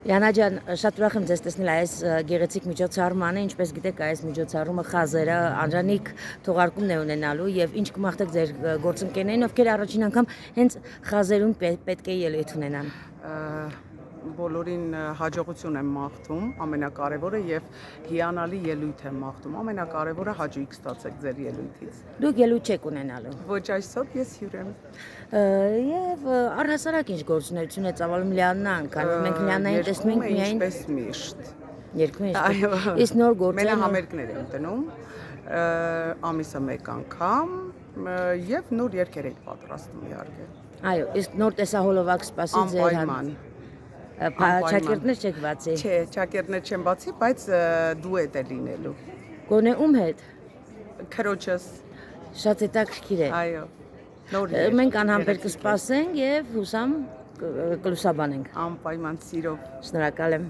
Յանա ջան, շատ ուրախ եմ ձեզ տեսնել այս գեղեցիկ միջոցառմանը, ինչպես գիտեք, այս միջոցառումը խազերը անրանիկ թողարկումն է ունենալու եւ ինչ կմաղթեք ձեր գործընկերներին, ովքեր առաջին անգամ հենց խազերուն պետք է ելույթ ունենան։ Բոլորին հաջողություն եմ մաղթում, ամենակարևորը եւ հիանալի ելույթ եմ մաղթում։ Ամենակարևորը հաջողիկ ստացեք ձեր ելույթից։ Դուք ելույթ չեք ունենալու։ Ոչ այսօր ես հյուր եմ։ Եվ առհասարակ ինչ գործունեություն է ծավալում Լիաննան, քանի որ մենք Լիաննային տեսնում ենք միայն ինչպես միշտ։ երկում է Այո։ Իսկ նոր գործեր Մենահամերգներ եմ դնում, ամիսը մեկ անգամ եւ նոր երգեր ենք պատրաստում իհարկե։ Այո, իսկ նոր տեսահոլովակ սպասի ձեր Անպայման։ Չակերտներ չեք բացի։ Չէ, ճակերտներ չեմ բացի, բայց դուետ է լինելու։ Գոնե ում հետ։ Քրոջս, Շատ հետաքրքիր է։ այո։ Նոր երգ։ Մենք անհամբեր կսպասենք եւ հուսամ կլուսաբանենք։ Անպայման սիրով։ Շնորհակալ եմ։